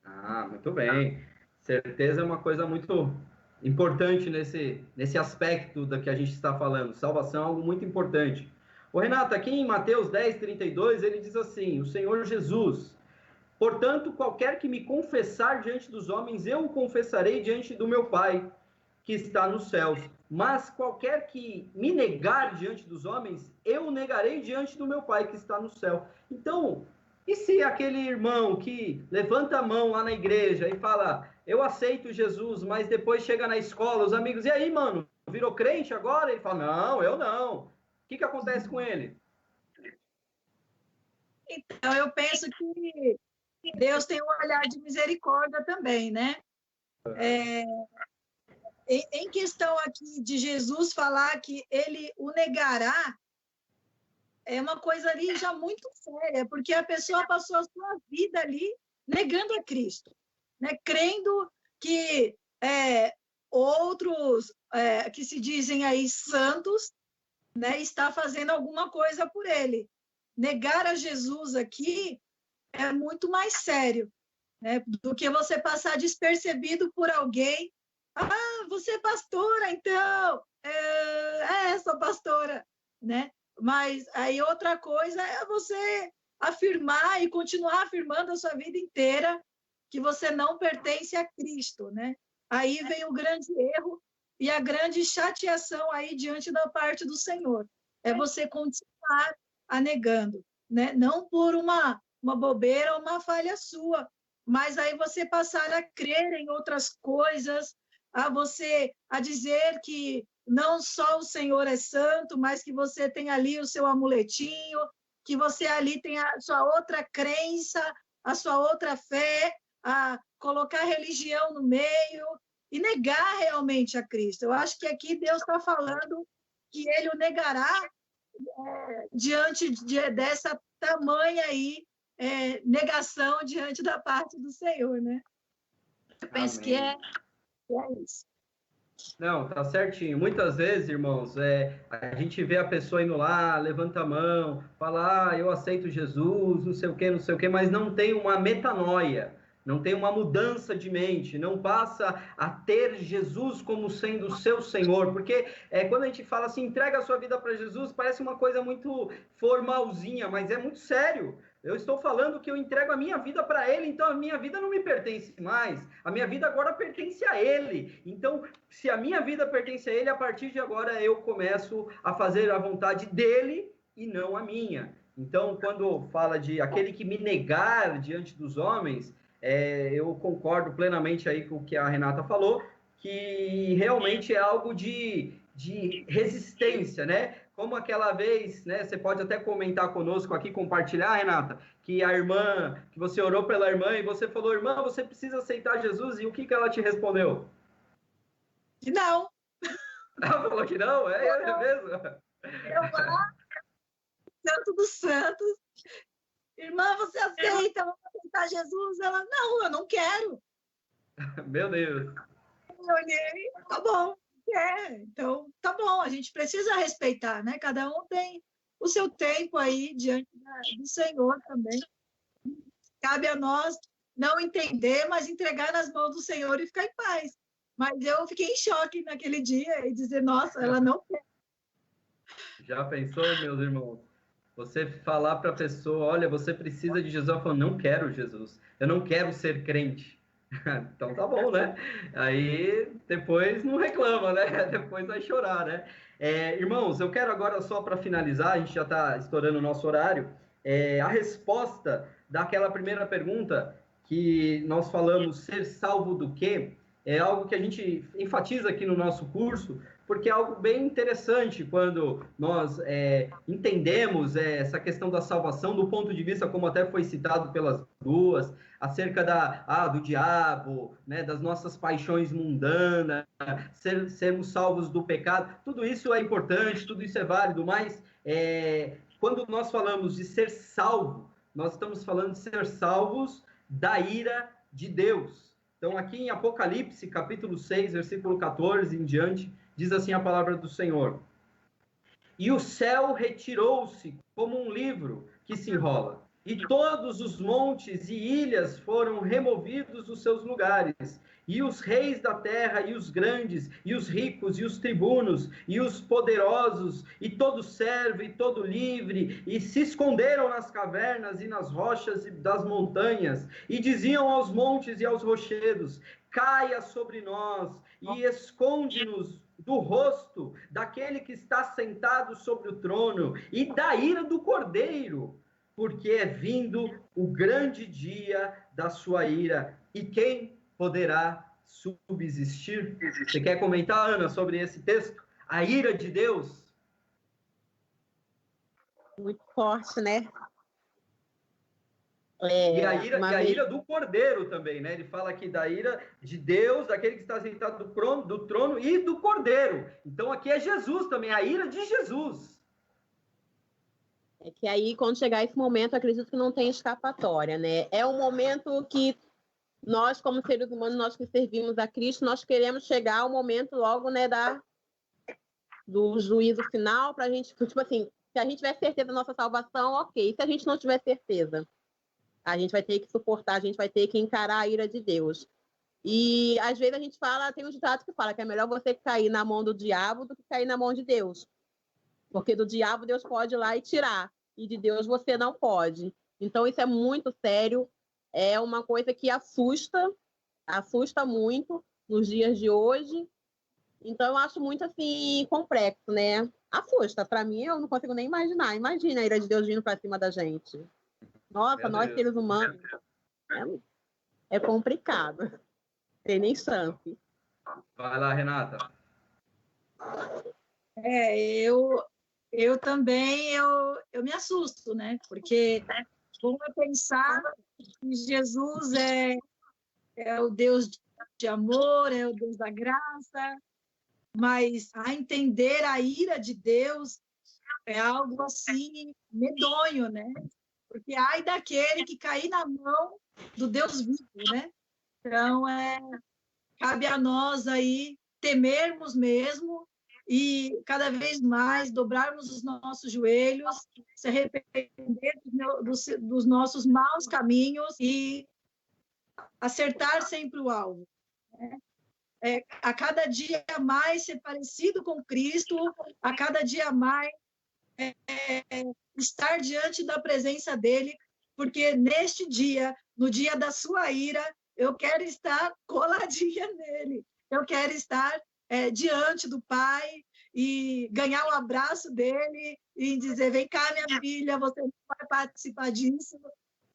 Ah, muito bem. Certeza é uma coisa muito importante nesse aspecto da que a gente está falando. Salvação é algo muito importante. O Renato, aqui em Mateus 10, 32, ele diz assim: o Senhor Jesus, portanto, qualquer que me confessar diante dos homens, eu o confessarei diante do meu Pai, que está nos céus. Mas qualquer que me negar diante dos homens, eu o negarei diante do meu Pai, que está no céu. Então, e se aquele irmão que levanta a mão lá na igreja e fala: eu aceito Jesus, mas depois chega na escola, os amigos, e aí, mano, virou crente agora? Ele fala: não, eu não. O que acontece com ele? Então, eu penso que Deus tem um olhar de misericórdia também, né? Em questão aqui de Jesus falar que ele o negará, é uma coisa ali já muito séria, porque a pessoa passou a sua vida ali negando a Cristo, né? Crendo que outros que se dizem aí santos, né, está fazendo alguma coisa por ele. Negar a Jesus aqui é muito mais sério, né, do que você passar despercebido por alguém. Ah, você é pastora, então. Sou pastora, né? Mas aí outra coisa é você afirmar e continuar afirmando a sua vida inteira que você não pertence a Cristo, né? Aí vem o grande erro e a grande chateação aí diante da parte do Senhor. É você continuar negando, né? Não por uma bobeira ou uma falha sua, mas aí você passar a crer em outras coisas, a dizer que não só o Senhor é santo, mas que você tem ali o seu amuletinho, que você ali tem a sua outra crença, a sua outra fé, a colocar religião no meio e negar realmente a Cristo. Eu acho que aqui Deus está falando que ele o negará diante dessa tamanha aí, negação diante da parte do Senhor, né? Eu penso que é isso. Não, tá certinho. Muitas vezes, irmãos, a gente vê a pessoa indo lá, levanta a mão, fala, eu aceito Jesus, não sei o quê, mas não tem uma metanoia, não tem uma mudança de mente, não passa a ter Jesus como sendo o seu Senhor, porque quando a gente fala assim, entrega a sua vida para Jesus, parece uma coisa muito formalzinha, mas é muito sério. Eu estou falando que eu entrego a minha vida para Ele, então a minha vida não me pertence mais. A minha vida agora pertence a Ele. Então, se a minha vida pertence a Ele, a partir de agora eu começo a fazer a vontade dEle e não a minha. Então, quando fala de aquele que me negar diante dos homens, eu concordo plenamente aí com o que a Renata falou, que realmente é algo de resistência, né? Como aquela vez, né? Você pode até comentar conosco aqui, compartilhar, Renata, que a irmã, que você orou pela irmã e você falou, irmã, você precisa aceitar Jesus, e o que ela te respondeu? Que não. Ela falou que não? É mesmo? Eu lá, Santo dos Santos, irmã, você aceita? Vamos aceitar Jesus? Ela, não, eu não quero. Meu Deus. Eu olhei, tá bom. Então, tá bom, a gente precisa respeitar, né? Cada um tem o seu tempo aí diante do Senhor também. Cabe a nós não entender, mas entregar nas mãos do Senhor e ficar em paz. Mas eu fiquei em choque naquele dia e dizer, nossa, ela não quer. Já pensou, meus irmãos? Você falar para a pessoa, olha, você precisa de Jesus. Ela falou, não quero Jesus. Eu não quero ser crente. Então tá bom, né? Aí depois não reclama, né? Depois vai chorar, né? Irmãos, eu quero agora só para finalizar, a gente já está estourando o nosso horário, a resposta daquela primeira pergunta que nós falamos, ser salvo do quê? É algo que a gente enfatiza aqui no nosso curso, porque é algo bem interessante quando nós entendemos essa questão da salvação do ponto de vista, como até foi citado pelas duas, acerca do diabo, né, das nossas paixões mundanas, sermos salvos do pecado. Tudo isso é importante, tudo isso é válido, mas quando nós falamos de ser salvo, nós estamos falando de ser salvos da ira de Deus. Então, aqui em Apocalipse, capítulo 6, versículo 14 em diante, diz assim a palavra do Senhor. E o céu retirou-se como um livro que se enrola, e todos os montes e ilhas foram removidos dos seus lugares, e os reis da terra, e os grandes, e os ricos, e os tribunos, e os poderosos, e todo servo, e todo livre, e se esconderam nas cavernas e nas rochas das montanhas, e diziam aos montes e aos rochedos, caia sobre nós, e esconde-nos do rosto daquele que está sentado sobre o trono, e da ira do Cordeiro, porque é vindo o grande dia da sua ira, e quem poderá subsistir? Você quer comentar, Ana, sobre esse texto? A ira de Deus? Muito forte, né? E a ira do Cordeiro também, né? Ele fala aqui da ira de Deus, daquele que está sentado do trono e do Cordeiro. Então aqui é Jesus também, a ira de Jesus. É que aí, quando chegar esse momento, acredito que não tem escapatória, né? É um momento que nós, como seres humanos, nós que servimos a Cristo, nós queremos chegar ao momento logo, né, do juízo final, para a gente, tipo assim, se a gente tiver certeza da nossa salvação, ok. Se a gente não tiver certeza, a gente vai ter que suportar, a gente vai ter que encarar a ira de Deus. E às vezes a gente fala, tem um ditado que fala que é melhor você cair na mão do diabo do que cair na mão de Deus. Porque do diabo Deus pode ir lá e tirar, e de Deus você não pode. Então isso é muito sério, é uma coisa que assusta muito, nos dias de hoje. Então, eu acho muito, assim, complexo, né? Assusta. Para mim, eu não consigo nem imaginar. Imagina a ira de Deus vindo para cima da gente. Nossa, nós, seres humanos, é complicado. Tem nem chance. Vai lá, Renata. Eu também, eu me assusto, né? Porque vamos pensar que Jesus é o Deus de amor, é o Deus da graça, mas a entender a ira de Deus é algo assim medonho, né? Porque ai daquele que cair na mão do Deus vivo, né? Então, cabe a nós aí temermos mesmo e cada vez mais dobrarmos os nossos joelhos, se arrepender dos nossos maus caminhos e acertar sempre o alvo, né? A cada dia mais ser parecido com Cristo, a cada dia mais estar diante da presença dele, porque neste dia, no dia da sua ira, eu quero estar coladinha nele, eu quero estar diante do Pai e ganhar um abraço dele e dizer, vem cá, minha filha, você não vai participar disso,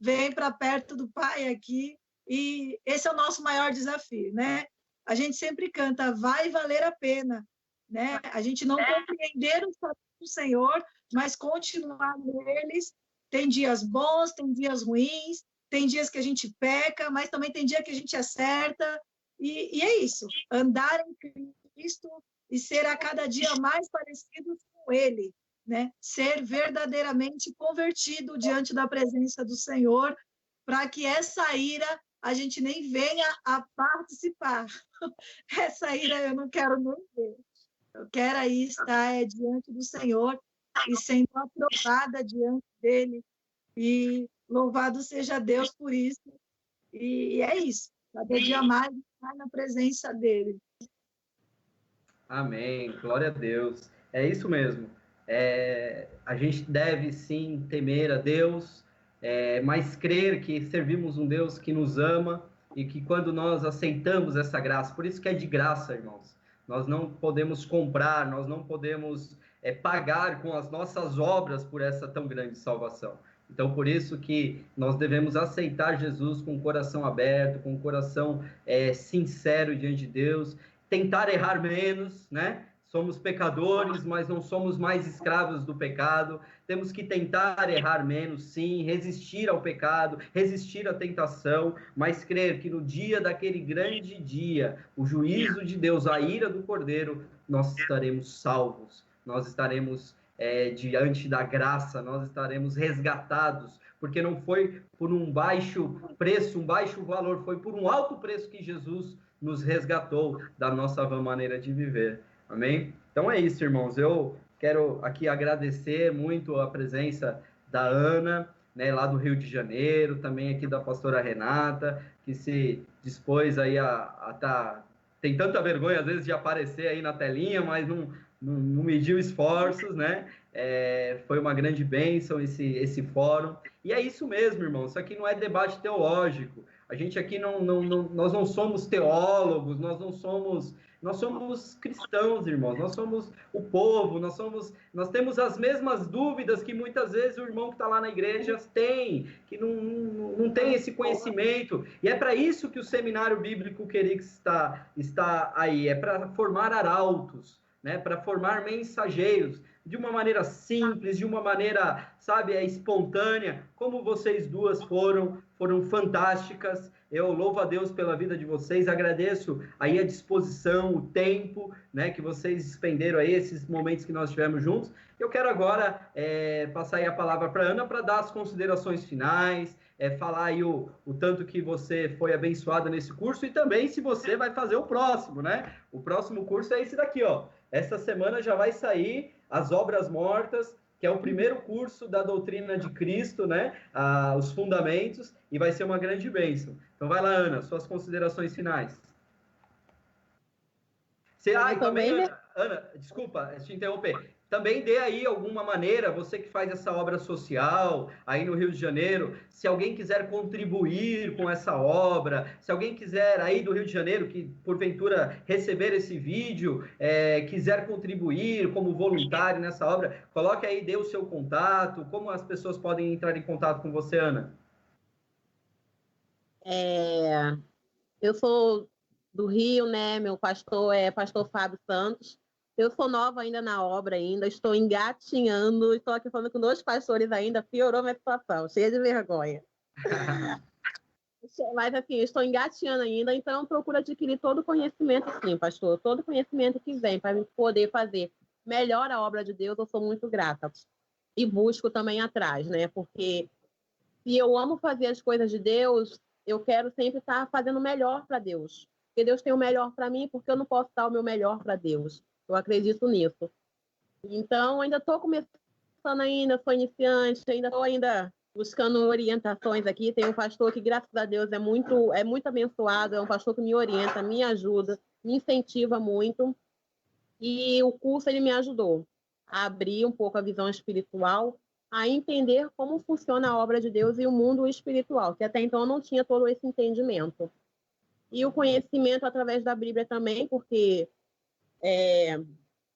vem para perto do Pai aqui. E esse é o nosso maior desafio, né? A gente sempre canta, vai valer a pena, né? A gente não compreender os caminhos do Senhor, mas continuar neles. Tem dias bons, tem dias ruins, tem dias que a gente peca, mas também tem dia que a gente acerta. E é isso, andar em Cristo e ser a cada dia mais parecido com Ele, né? Ser verdadeiramente convertido diante da presença do Senhor, para que essa ira a gente nem venha a participar. Essa ira eu não quero nem ver. Eu quero aí estar diante do Senhor e sendo aprovada diante dele. E louvado seja Deus por isso. E é isso. Cada dia mais estar na presença dele. Amém. Glória a Deus. É isso mesmo. A gente deve sim temer a Deus, mas crer que servimos um Deus que nos ama e que quando nós aceitamos essa graça, por isso que é de graça, irmãos. Nós não podemos comprar, nós não podemos pagar com as nossas obras por essa tão grande salvação. Então, por isso que nós devemos aceitar Jesus com o coração aberto, com o coração sincero diante de Deus, tentar errar menos, né? Somos pecadores, mas não somos mais escravos do pecado. Temos que tentar errar menos, sim, resistir ao pecado, resistir à tentação, mas crer que no dia daquele grande dia, o juízo de Deus, a ira do Cordeiro, nós estaremos salvos, nós estaremos diante da graça, nós estaremos resgatados, porque não foi por um baixo preço, um baixo valor, foi por um alto preço que Jesus nos resgatou da nossa vã maneira de viver. Amém? Então é isso, irmãos. Eu quero aqui agradecer muito a presença da Ana, né, lá do Rio de Janeiro, também aqui da pastora Renata, que se dispôs aí a tá... Tem tanta vergonha, às vezes, de aparecer aí na telinha, mas não mediu esforços, né? Foi uma grande bênção esse fórum. E é isso mesmo, irmão. Isso aqui não é debate teológico. A gente aqui nós não somos teólogos, nós somos cristãos, irmãos, nós somos o povo, nós temos as mesmas dúvidas que muitas vezes o irmão que está lá na igreja tem, que não tem esse conhecimento, e é para isso que o Seminário Bíblico Querix está aí, é para formar arautos, né, para formar mensageiros, de uma maneira simples, de uma maneira, sabe, espontânea, como vocês duas foram fantásticas. Eu louvo a Deus pela vida de vocês, agradeço aí a disposição, o tempo, né, que vocês expenderam aí, esses momentos que nós tivemos juntos. Eu quero agora passar aí a palavra para a Ana para dar as considerações finais, falar aí o tanto que você foi abençoada nesse curso e também se você vai fazer o próximo, né? O próximo curso é esse daqui, ó. Essa semana já vai sair As Obras Mortas, que é o primeiro curso da doutrina de Cristo, né? Os fundamentos, e vai ser uma grande bênção. Então vai lá, Ana, suas considerações finais. Ana, desculpa te interromper. Também dê aí alguma maneira, você que faz essa obra social aí no Rio de Janeiro, se alguém quiser contribuir com essa obra, se alguém quiser aí do Rio de Janeiro, que porventura receber esse vídeo, quiser contribuir como voluntário nessa obra, coloque aí, dê o seu contato, como as pessoas podem entrar em contato com você, Ana? Eu sou do Rio, né? Meu pastor é pastor Fábio Santos. Eu sou nova ainda na obra, ainda estou engatinhando, estou aqui falando com 2 pastores ainda, piorou minha situação, cheia de vergonha. Mas assim, eu estou engatinhando ainda, então procuro adquirir todo o conhecimento, sim, pastor, todo o conhecimento que vem para poder fazer melhor a obra de Deus, eu sou muito grata. E busco também atrás, né? Porque se eu amo fazer as coisas de Deus, eu quero sempre estar fazendo o melhor para Deus. Porque Deus tem o melhor para mim, porque eu não posso dar o meu melhor para Deus. Eu acredito nisso. Então, ainda estou começando ainda, sou iniciante, ainda estou buscando orientações aqui. Tem um pastor que, graças a Deus, é muito abençoado, é um pastor que me orienta, me ajuda, me incentiva muito. E o curso, ele me ajudou a abrir um pouco a visão espiritual, a entender como funciona a obra de Deus e o mundo espiritual, que até então eu não tinha todo esse entendimento. E o conhecimento através da Bíblia também, porque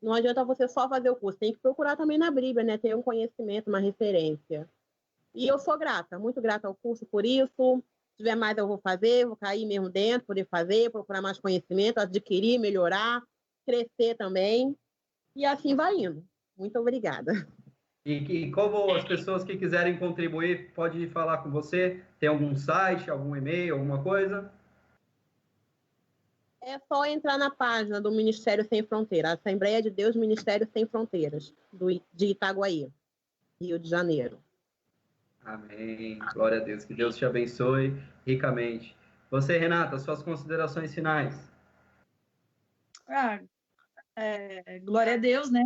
não adianta você só fazer o curso, tem que procurar também na Bíblia, né? Ter um conhecimento, uma referência. E eu sou grata, muito grata ao curso por isso. Se tiver mais, eu vou fazer, vou cair mesmo dentro, poder fazer, procurar mais conhecimento, adquirir, melhorar, crescer também. E assim vai indo. Muito obrigada. E como as pessoas que quiserem contribuir, pode falar com você? Tem algum site, algum e-mail, alguma coisa? É só entrar na página do Ministério Sem Fronteiras, Assembleia de Deus Ministério Sem Fronteiras, de Itaguaí, Rio de Janeiro. Amém. Glória a Deus. Que Deus te abençoe ricamente. Você, Renata, suas considerações finais. Glória a Deus, né?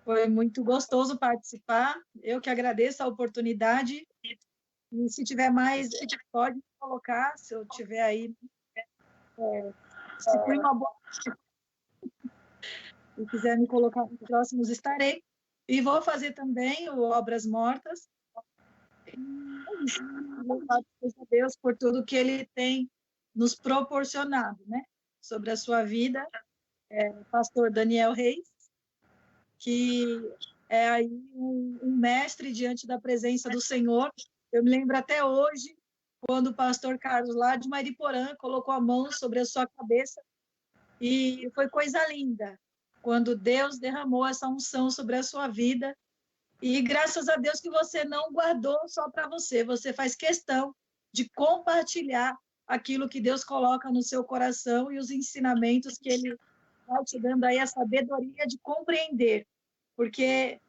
Foi muito gostoso participar. Eu que agradeço a oportunidade. E se tiver mais, pode colocar, se eu tiver aí. Se for uma boa. Se quiser me colocar nos próximos, estarei. E vou fazer também o Obras Mortas. Louvado seja Deus por tudo que Ele tem nos proporcionado, né? Sobre a sua vida, pastor Daniel Reis, que é aí um mestre diante da presença do Senhor. Eu me lembro até hoje, quando o pastor Carlos, lá de Mariporã, colocou a mão sobre a sua cabeça, e foi coisa linda, quando Deus derramou essa unção sobre a sua vida, e graças a Deus que você não guardou só para você, você faz questão de compartilhar aquilo que Deus coloca no seu coração e os ensinamentos que Ele vai te dando aí a sabedoria de compreender, porque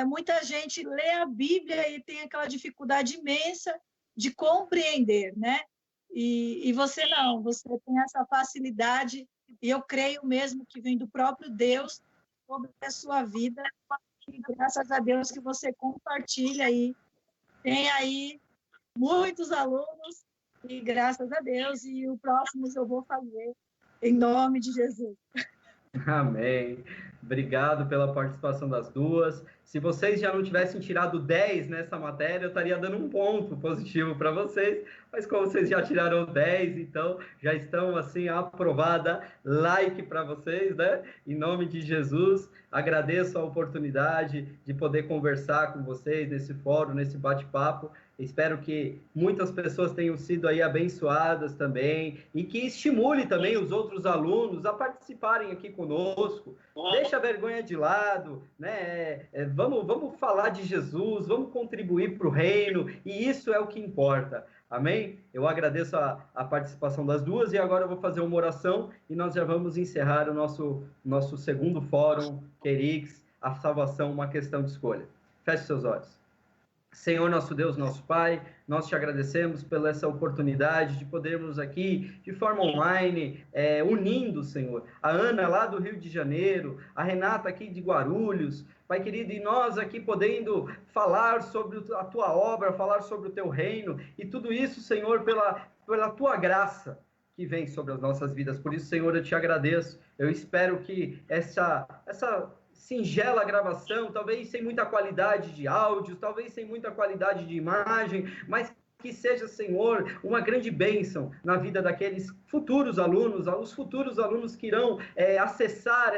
muita gente lê a Bíblia e tem aquela dificuldade imensa de compreender, né? E você não, você tem essa facilidade, e eu creio mesmo que vem do próprio Deus sobre a sua vida, e graças a Deus que você compartilha aí, tem aí muitos alunos, e graças a Deus, e o próximo eu vou fazer, em nome de Jesus. Amém. Obrigado pela participação das duas. Se vocês já não tivessem tirado 10 nessa matéria, eu estaria dando um ponto positivo para vocês, mas como vocês já tiraram 10, então já estão assim aprovada, like para vocês, né? Em nome de Jesus, agradeço a oportunidade de poder conversar com vocês nesse fórum, nesse bate-papo. Espero que muitas pessoas tenham sido aí abençoadas também e que estimule também os outros alunos a participarem aqui conosco. Deixa a vergonha de lado, né? Vamos falar de Jesus, vamos contribuir para o reino, e isso é o que importa. Amém? Eu agradeço a participação das duas, e agora eu vou fazer uma oração e nós já vamos encerrar o nosso segundo fórum, Querix, a salvação, uma questão de escolha. Feche seus olhos. Senhor, nosso Deus, nosso Pai, nós te agradecemos pela essa oportunidade de podermos aqui, de forma online, unindo, Senhor, a Ana lá do Rio de Janeiro, a Renata aqui de Guarulhos, Pai querido, e nós aqui podendo falar sobre a Tua obra, falar sobre o Teu reino, e tudo isso, Senhor, pela Tua graça. que vem sobre as nossas vidas. Por isso, Senhor, eu te agradeço. Eu espero que essa singela gravação, talvez sem muita qualidade de áudio, talvez sem muita qualidade de imagem, mas que seja, Senhor, uma grande bênção na vida daqueles futuros alunos, os futuros alunos que irão acessar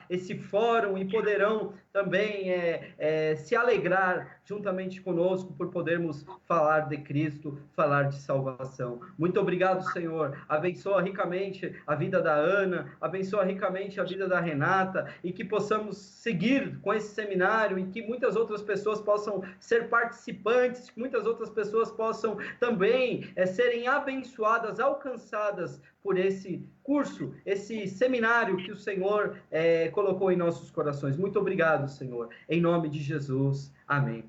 esse fórum e poderão também se alegrar juntamente conosco por podermos falar de Cristo, falar de salvação. Muito obrigado, Senhor. Abençoa ricamente a vida da Ana, abençoa ricamente a vida da Renata, e que possamos seguir com esse seminário e que muitas outras pessoas possam ser participantes, que muitas outras pessoas possam também serem abençoadas, alcançadas por esse curso, esse seminário que o Senhor colocou em nossos corações. Muito obrigado, Senhor. Em nome de Jesus. Amém.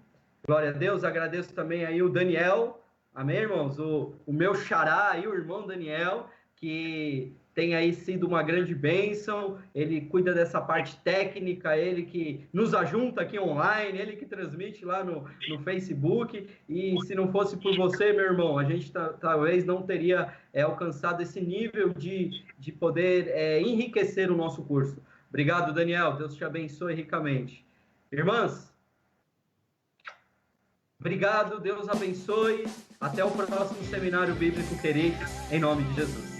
Glória a Deus. Agradeço também aí o Daniel. Amém, irmãos? O meu xará aí, o irmão Daniel, que tem aí sido uma grande bênção. Ele cuida dessa parte técnica, ele que nos ajunta aqui online, ele que transmite lá no Facebook. E se não fosse por você, meu irmão, a gente talvez não teria alcançado esse nível de poder enriquecer o nosso curso. Obrigado, Daniel. Deus te abençoe ricamente. Irmãs, obrigado, Deus abençoe. Até o próximo Seminário Bíblico Querics, em nome de Jesus.